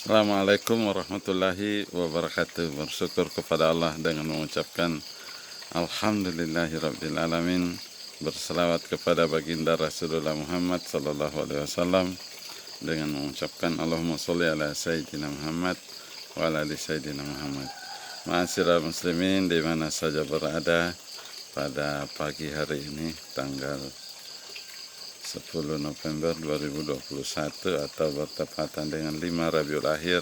Assalamualaikum warahmatullahi wabarakatuh. Bersyukur kepada Allah dengan mengucapkan Alhamdulillahirabbil alamin. Berselawat kepada baginda Rasulullah Muhammad sallallahu alaihi wasallam dengan mengucapkan Allahumma sholli ala sayyidina Muhammad wa ala ali sayyidina Muhammad. Ma'asyiral muslimin di mana saja berada, pada pagi hari ini tanggal 10 November 2021 atau bertepatan dengan 5 Rabiul Akhir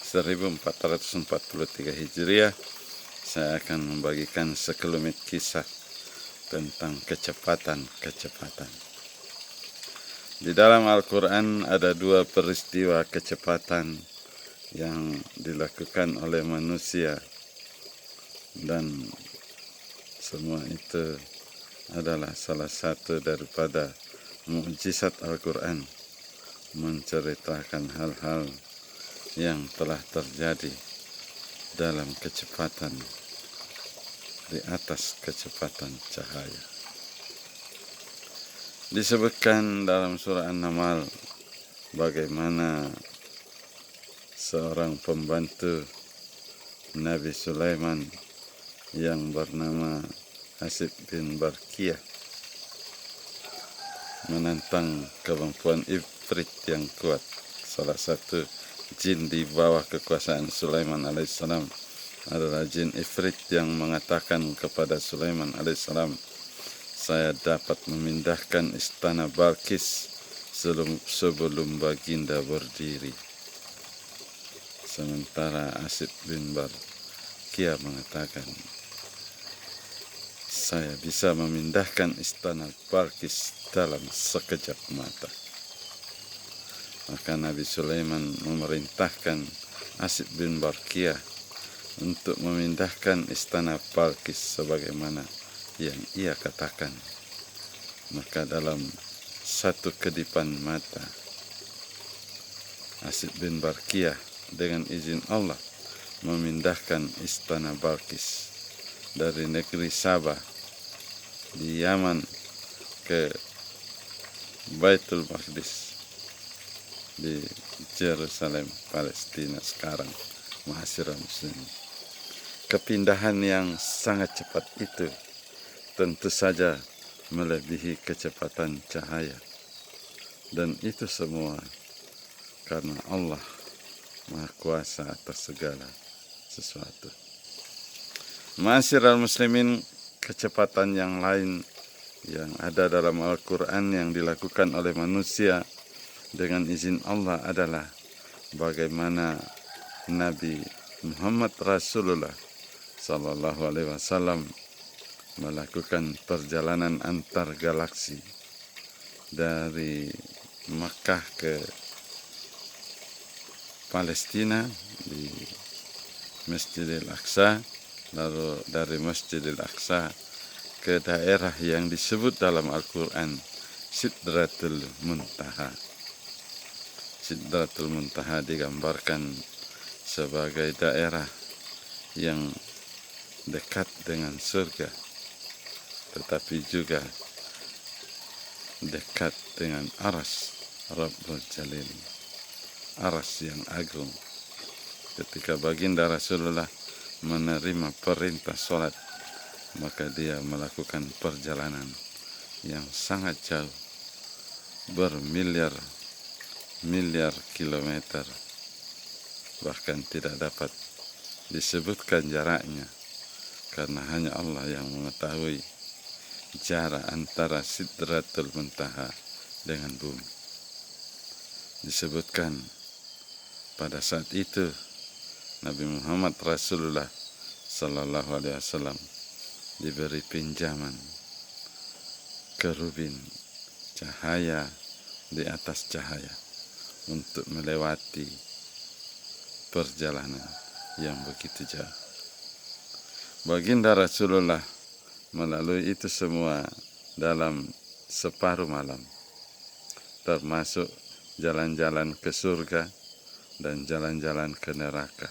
1443 Hijriah, saya akan membagikan sekelumit kisah tentang kecepatan. Di dalam Al-Quran ada dua peristiwa kecepatan yang dilakukan oleh manusia, dan semua itu adalah salah satu daripada mukjizat Al-Quran, menceritakan hal-hal yang telah terjadi dalam kecepatan di atas kecepatan cahaya. Disebutkan dalam surah An-Naml bagaimana seorang pembantu Nabi Sulaiman yang bernama Hasib bin Barkiyah menantang kemampuan Ifrit yang kuat, salah satu jin di bawah kekuasaan Sulaiman alaihissalam adalah jin Ifrit yang mengatakan kepada Sulaiman alaihissalam, saya dapat memindahkan istana Balkis sebelum baginda berdiri. Sementara Hasib bin Barkiyah mengatakan, saya bisa memindahkan istana Balkis dalam sekejap mata. Maka Nabi Sulaiman memerintahkan Hasib bin Barkiyah untuk memindahkan istana Balkis sebagaimana yang ia katakan. Maka dalam satu kedipan mata, Hasib bin Barkiyah dengan izin Allah memindahkan istana Balkis dari negeri Sabah di Yaman ke Baitul Maqdis di Yerusalem, Palestina sekarang. Ma'asyiral muslimin, kepindahan yang sangat cepat itu tentu saja melebihi kecepatan cahaya, dan itu semua karena Allah Maha Kuasa atas segala sesuatu. Ma'asyiral muslimin, kecepatan yang lain yang ada dalam Al-Quran yang dilakukan oleh manusia dengan izin Allah adalah bagaimana Nabi Muhammad Rasulullah Sallallahu Alaihi Wasallam melakukan perjalanan antar galaksi dari Makkah ke Palestina di Masjidil Aqsa, lalu dari Masjidil Aqsa ke daerah yang disebut dalam Al-Quran Sidratul Muntaha. Sidratul Muntaha digambarkan sebagai daerah yang dekat dengan surga, tetapi juga dekat dengan Aras Rabbul Jalil, Aras yang agung. Ketika baginda Rasulullah menerima perintah sholat, maka dia melakukan perjalanan yang sangat jauh, bermiliar-miliar kilometer, bahkan tidak dapat disebutkan jaraknya, karena hanya Allah yang mengetahui jarak antara Sidratul Muntaha dengan bumi. Disebutkan pada saat itu Nabi Muhammad Rasulullah Sallallahu Alaihi Wasallam diberi pinjaman kerubin cahaya di atas cahaya untuk melewati perjalanan yang begitu jauh. Baginda Rasulullah melalui itu semua dalam separuh malam, termasuk jalan-jalan ke surga dan jalan-jalan ke neraka,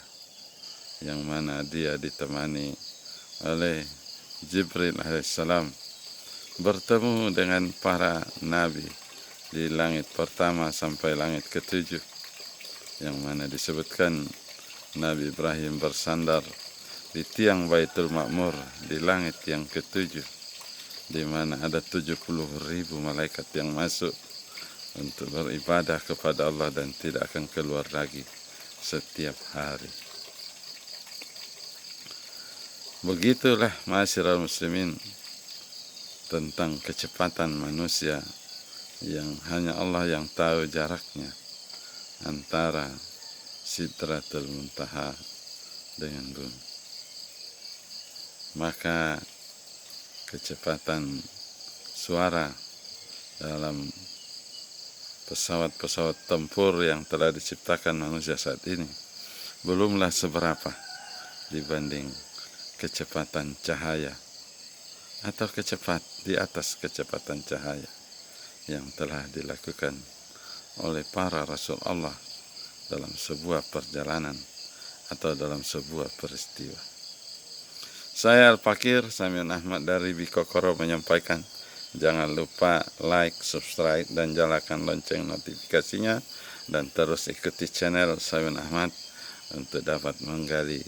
yang mana dia ditemani oleh Jibril alaihissalam, bertemu dengan para nabi di langit pertama sampai langit ketujuh, yang mana disebutkan Nabi Ibrahim bersandar di tiang Baitul Ma'mur di langit yang ketujuh, di mana ada 70.000 malaikat yang masuk untuk beribadah kepada Allah dan tidak akan keluar lagi setiap hari. Begitulah ma'asyiral muslimin tentang kecepatan manusia yang hanya Allah yang tahu jaraknya antara Sidratul Muntaha dengan bumi. Maka kecepatan suara dalam pesawat-pesawat tempur yang telah diciptakan manusia saat ini belumlah seberapa dibanding kecepatan cahaya atau di atas kecepatan cahaya yang telah dilakukan oleh para Rasul Allah dalam sebuah perjalanan atau dalam sebuah peristiwa. Saya Al-Fakir Samiun Ahmad dari Bikokoro menyampaikan, jangan lupa like, subscribe, dan nyalakan lonceng notifikasinya, dan terus ikuti channel Samiun Ahmad untuk dapat menggali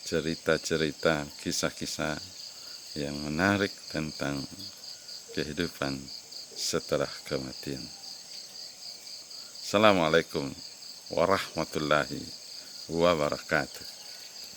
cerita-cerita, kisah-kisah yang menarik tentang kehidupan setelah kematian. Assalamualaikum warahmatullahi wabarakatuh.